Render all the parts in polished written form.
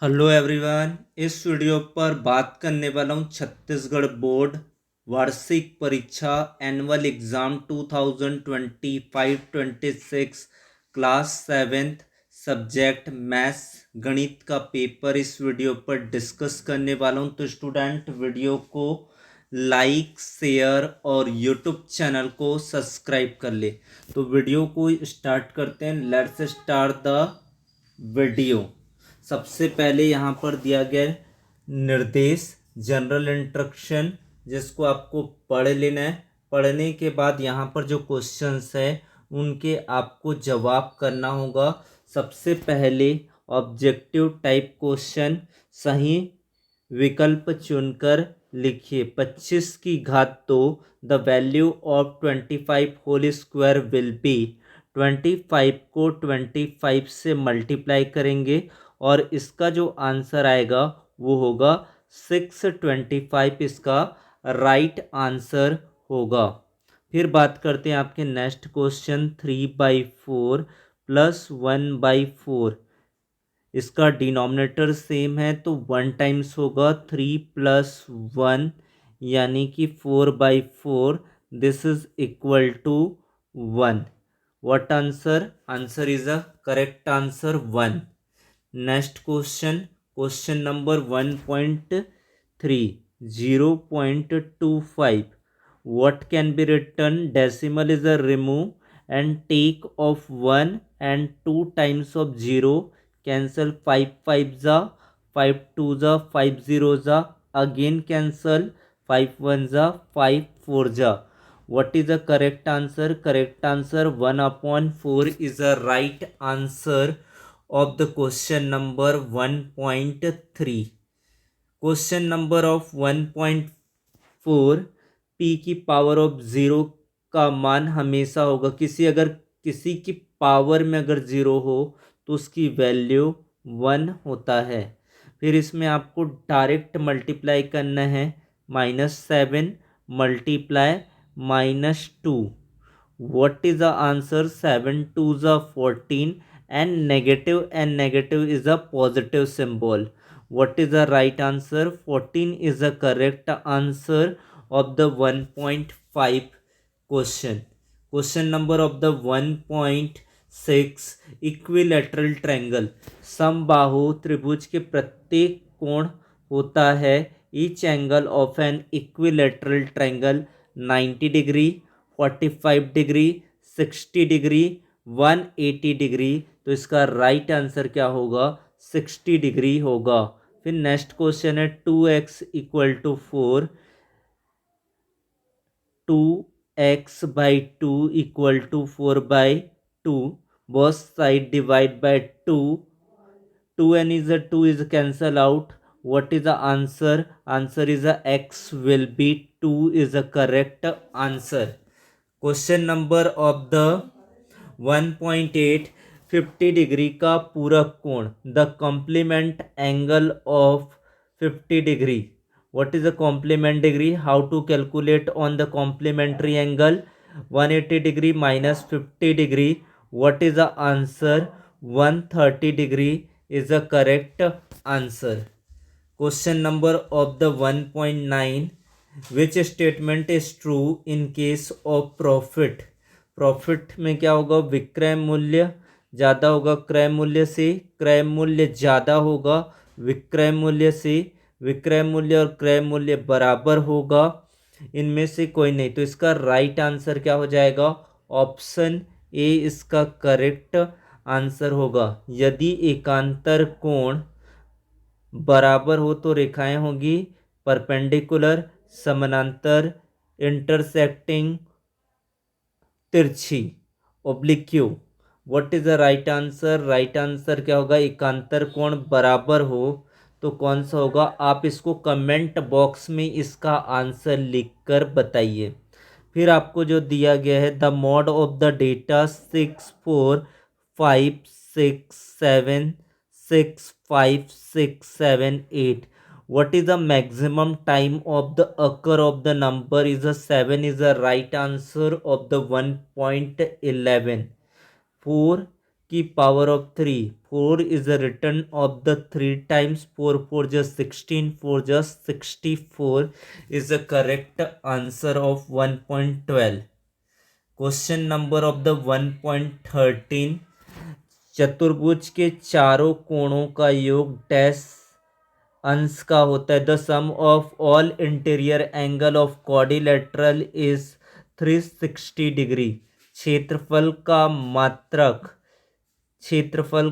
Hello everyone. इस video पर बात करने वाला हूँ छत्तीसगढ़ बोर्ड वार्षिक परीक्षा annual exam 2025-26 class seventh subject maths गणित का पेपर इस वीडियो पर डिस्कस करने वाला हूँ। तो स्टूडेंट वीडियो को लाइक शेयर और यूट्यूब चैनल को सब्सक्राइब कर ले। तो वीडियो को स्टार्ट करते हैं। Let's start the video. सबसे पहले यहाँ पर दिया गया है निर्देश जनरल इंस्ट्रक्शन, जिसको आपको पढ़ लेना है। पढ़ने के बाद यहाँ पर जो क्वेश्चंस है उनके आपको जवाब करना होगा। सबसे पहले ऑब्जेक्टिव टाइप क्वेश्चन, सही विकल्प चुनकर लिखिए। 25 की घात तो the value of 25 whole square will be. 25 को 25 से मल्टीप्लाई करेंगे और इसका जो आंसर आएगा वो होगा 625। इसका राइट आंसर होगा। फिर बात करते हैं आपके नेक्स्ट क्वेश्चन 3/4 प्लस 1/4। इसका डिनोमिनेटर सेम है तो 1 टाइम्स होगा 3 + 1 यानी कि 4/4। This is equal to 1। What answer? Answer is a correct answer 1। Next question, question number 1.3 0.25। what can be written? Decimal is a remove and take of 1 and 2 times of 0, cancel 5 5s are 5 2s are 5 zeros are, again cancel 5 1s are 5 4s are. What is the correct answer? Correct answer 1/4 is the right answer of the question number 1.3. Question number of 1.4, P की power of zero का मान हमेशा होगा किसी की power में अगर zero हो तो उसकी वैल्यू 1 होता है। फिर इसमें आपको डायरेक्ट मल्टीप्लाई करना है। -7 multiply -2। what is the answer? 7 2s are 14 and negative is a positive symbol. What is the right answer? 14 is the correct answer of the 1.5 question. Question number of the 1.6, equilateral triangle. समबाहु त्रिभुज के प्रत्येक कोण होता है each angle of an equilateral triangle 90 degree, 45 degree, 60 degree, 180 degree. तो इसका right answer क्या होगा? 60 डिग्री होगा। फिर नेक्स्ट क्वेश्चन है 2x = 4, 2x/2 = 4/2, both side divide by 2, 2n is a 2 is cancel out. What is the answer? Answer is a x will be 2 is a correct answer. Question number of the 1.8, 50 degree का पूरक कोण, the complement angle of 50 degree. What is the complement degree? How to calculate on the complementary angle? 180 degree minus 50 degree. What is the answer? 130 degree is the correct answer. Question number of the 1.9, which statement is true in case of profit? Profit में क्या होगा? विक्रय मूल्य ज़्यादा होगा क्रय मूल्य से, क्रय मूल्य ज़्यादा होगा विक्रय मूल्य से, विक्रय मूल्य और क्रय मूल्य बराबर होगा, इनमें से कोई नहीं। तो इसका राइट आंसर क्या हो जाएगा? ऑप्शन ए इसका करेक्ट आंसर होगा। यदि एकांतर कोण बराबर हो तो रेखाएं होगी परपेंडिकुलर, समानांतर, इंटरसेक्टिंग, तिरछी, oblique. What is the right answer? Right answer क्या होगा? एकांतर कोण बराबर हो तो कौन सा होगा? आप इसको कमेंट बॉक्स में इसका आंसर लिखकर बताइए। फिर आपको जो दिया गया है the mod of the data 6 4 5 6 7 6 5 6 7 8, what is the maximum time of the occur of the number is a 7 is the right answer of the 1.11। 4 की power of 3, 4 is a return of the 3 times 4, 4 just 16, 4 just 64 is the correct answer of 1.12. Question number of the 1.13, चतुर्भुज के चारों कोणों का योग dash अंश का होता है। The sum of all interior angle of quadrilateral is 360 degree. क्षेत्रफल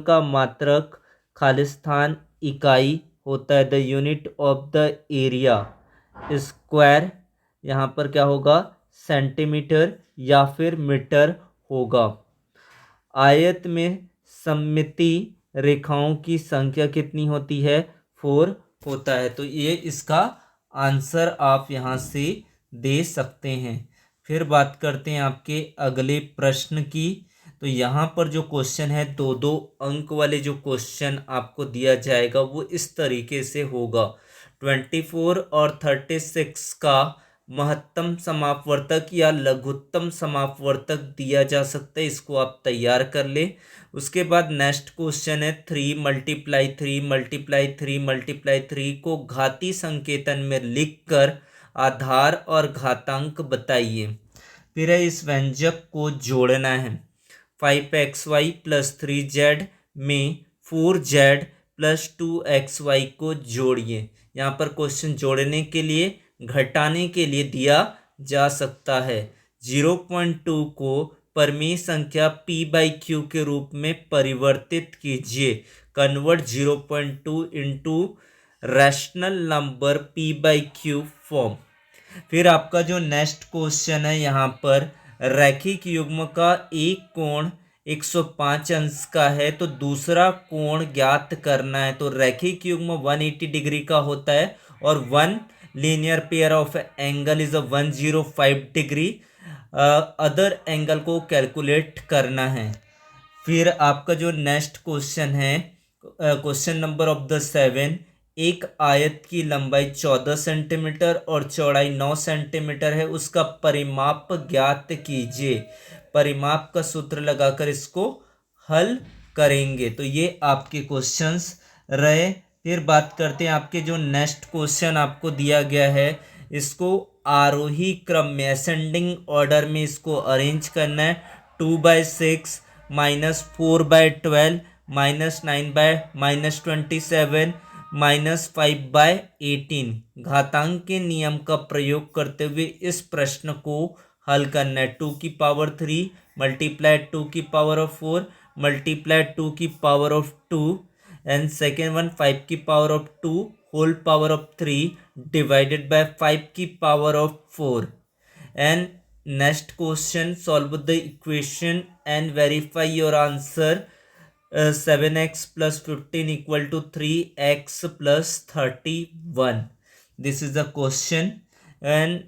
का मात्रक खालिस्तान इकाई होता है। The unit of the area square, यहाँ पर क्या होगा, सेंटीमीटर या फिर मीटर होगा। आयत में सममिति रेखाओं की संख्या कितनी होती है, 4 होता है। तो ये इसका आंसर आप यहाँ से दे सकते हैं। फिर बात करते हैं आपके अगले प्रश्न की। तो यहाँ पर जो क्वेश्चन है, 2-2 अंक वाले जो क्वेश्चन आपको दिया जाएगा वो इस तरीके से होगा। 24 और 36 का महत्तम समापवर्तक या लघुत्तम समापवर्तक दिया जा सकता है, इसको आप तैयार कर ले। उसके बाद नेक्स्ट क्वेश्चन है 3 मल्टीप्लाई 3 मल्टीप्लाई 3 मल्टीप्लाई 3 को घाती संकेतन में लिखकर आधार और घातांक बताइए। फिर है इस व्यंजक को जोड़ना है। 5xy प्लस 3z में 4z प्लस 2xy को जोड़िए। यहाँ पर क्वेश्चन जोड़ने के लिए, घटाने के लिए दिया जा सकता है। 0.2 को परमेय संख्या p/q के रूप में परिवर्तित कीजिए। Convert 0.2 into rational number p/q form. फिर आपका जो नेक्स्ट क्वेश्चन है, यहाँ पर रैखिक युग्म का एक कोण 105 अंश का है, तो दूसरा कोण ज्ञात करना है। तो रैखिक युग्म 180 डिग्री का होता है और one linear pair of angle is 105 degree. Other angle को कैलकुलेट करना है। फिर आपका जो नेक्स्ट क्वेश्चन है, क्वेश्चन नंबर ऑफ द 7, एक आयत की लंबाई 14 सेंटीमीटर और चौड़ाई 9 सेंटीमीटर है, उसका परिमाप ज्ञात कीजिए। परिमाप का सूत्र लगाकर इसको हल करेंगे। तो ये आपके क्वेश्चंस रहे। फिर बात करते हैं आपके जो नेक्स्ट क्वेश्चन आपको दिया गया है, इसको आरोही क्रम में असेंडिंग ऑर्डर में इसको अरेंज करना है। 2/6 माइनस 4/12 माइनस 9/-27 माइनस 5/18 घातांक के नियम का प्रयोग करते हुए इस प्रश्न को हल करना है। 2 की पावर 3 मल्टीप्लाई 2 की पावर ऑफ 4 मल्टीप्लाई 2 की power of 2 and second one 5 की power of 2 whole power of 3 divided by 5 की power of 4। And next question, solve the equation and verify your answer. 7x plus 15 equal to 3x plus 31. This is the question. And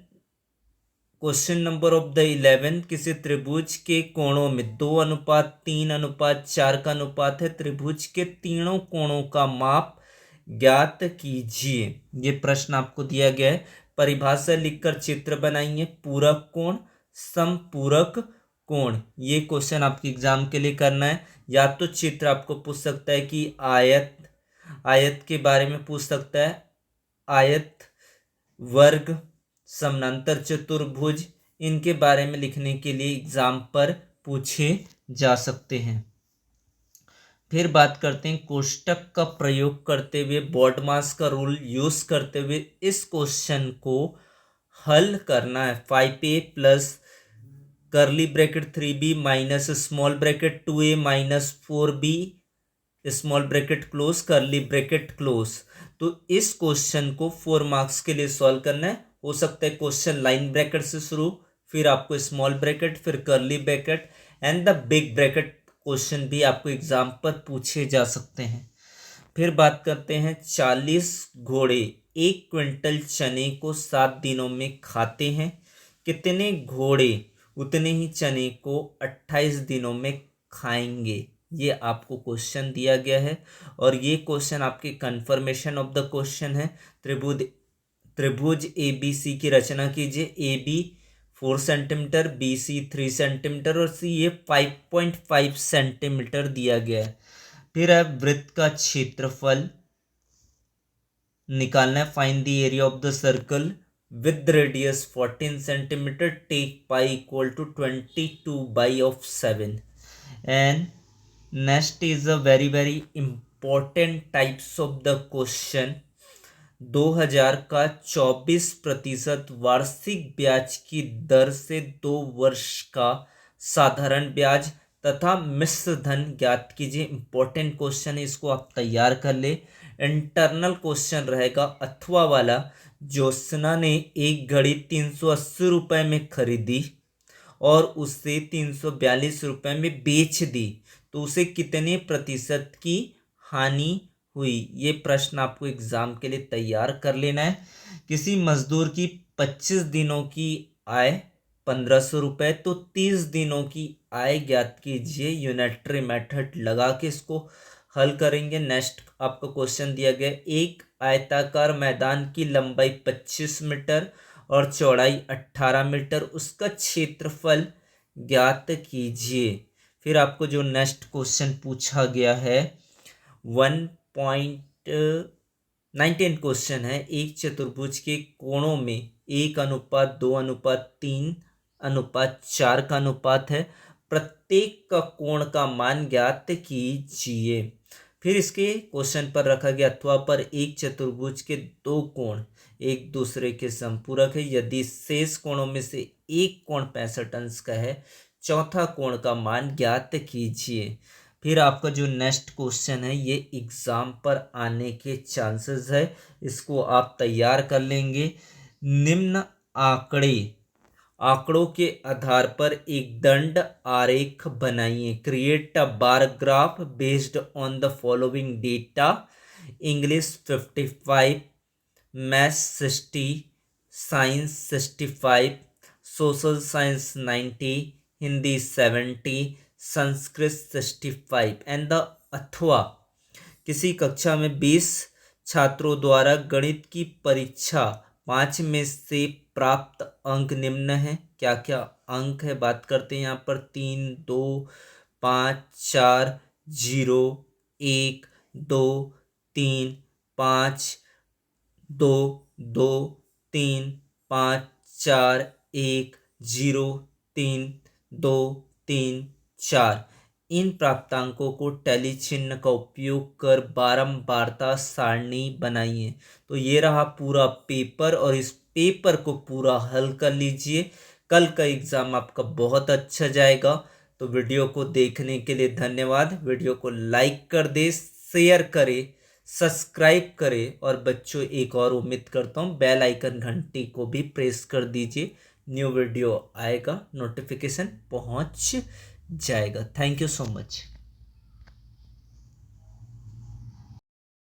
question number of the 11, किसी त्रिभुज के कोणों में 2:3:4 का अनुपात है। त्रिभुज के तीनों कोणों का माप ज्ञात कीजिए। ये प्रश्न आपको दिया गया है। परिभाषा लिखकर चित्र बनाइए। पूरक कोण, समपूरक कोण, ये क्वेश्चन आपके एग्जाम के लिए करना है। या तो चित्र आपको पूछ सकता है कि आयत के बारे में पूछ सकता है। आयत, वर्ग, समानांतर चतुर्भुज, इनके बारे में लिखने के लिए एग्जाम पर पूछे जा सकते हैं। फिर बात करते हैं कोष्टक का प्रयोग करते हुए, बॉडमास का रूल यूज करते हुए इस क्वेश्चन को हल करना है। 5a plus curly bracket 3b minus small bracket 2a minus 4b small bracket close curly bracket close. तो इस क्वेश्चन को 4 मार्क्स के लिए सॉल्व करना है। हो सकता है क्वेश्चन लाइन ब्रैकेट से शुरू, फिर आपको स्मॉल ब्रैकेट, फिर curly bracket and the big bracket question भी आपको एग्जाम पर पूछे जा सकते हैं। फिर बात करते हैं 40 घोड़े 1 क्विंटल चने को 7 दिनों में खाते हैं। कितने घोड़े उतने ही चने को 28 दिनों में खाएंगे? ये आपको क्वेश्चन दिया गया है और ये क्वेश्चन आपके कंफर्मेशन ऑफ द क्वेश्चन है। त्रिभुज ABC की रचना कीजिए। AB 4 centimetre, B C 3 centimetre और सी ये 5.5 सेंटीमीटर दिया गया है। फिर है वृत्त का क्षेत्रफल निकालना है। Find the area of the circle with radius 14 centimetre, take pi equal to 22/7। And next is a very very important types of the question. 2000 का 24% वार्षिक ब्याज की दर से 2 वर्ष का साधारण ब्याज तथा मिश्र धन ज्ञात कीजिए। इंपॉर्टेंट क्वेश्चन है, इसको आप तैयार कर ले। इंटरनल क्वेश्चन रहेगा अथवा वाला। ज्योत्सना ने एक घड़ी 380 रुपये में खरीदी और उसे 342 रुपये में बेच दी, तो उसे कितने प्रतिशत की हानि हुई। ये प्रश्न आपको एग्जाम के लिए तैयार कर लेना है। किसी मजदूर की 25 दिनों की आय 1500 रुपये, तो 30 दिनों की आय ज्ञात कीजिए। यूनिटरी मेथड लगा के इसको हल करेंगे। नेक्स्ट आपको क्वेश्चन दिया गया, एक आयताकार मैदान की लंबाई 25 मीटर और चौड़ाई 18 मीटर, उसका क्षेत्रफल ज्ञात कीजिए। फिर आपको जो नेक्स्ट क्वेश्चन पूछा गया है 1.19 क्वेश्चन है, एक चतुर्भुज के कोणों में 1:2:3:4 का अनुपात है, प्रत्येक का कोण का मान ज्ञात कीजिए। फिर इसके क्वेश्चन पर रखा गया अथवा पर एक चतुर्भुज के 2 कोण एक दूसरे के समपूरक है, यदि शेष कोणों में से एक कोण 65 अंश का है, चौथा कोण का मान ज्ञात कीजिए। फिर आपका जो नेक्स्ट क्वेश्चन है ये एग्जाम पर आने के चांसेस है, इसको आप तैयार कर लेंगे। निम्न आंकड़ों के आधार पर एक दंड आरेख बनाइए। Create a bar graph based on the following data. English 55, maths 60, science 65, social science 90, Hindi 70, Sanskrit 65। And the अथवा किसी कक्षा में 20 छात्रों द्वारा गणित की परीक्षा 5 में से प्राप्त अंक निम्न है। क्या क्या अंक है बात करते हैं यहाँ पर 3, 2, 5, 4, 0, 1, 2, 3, 5, 2, 2, 3, 5, 4, 1, 0, 3, 2, 3, 4। इन प्राप्तांकों को टैली चिन्ह का उपयोग कर बारंबारता सारणी बनाइए। तो ये रहा पूरा पेपर और इस पेपर को पूरा हल कर लीजिए। कल का एग्जाम आपका बहुत अच्छा जाएगा। तो वीडियो को देखने के लिए धन्यवाद। वीडियो को लाइक कर दे, शेयर करे, सब्सक्राइब करे और बच्चों एक और उम्मीद करता हूँ बेल आइकन घंटी को भी प्रेस कर दीजिए। न्यू वीडियो आएगा नोटिफिकेशन पहुँच जाएगा। Thank you so much.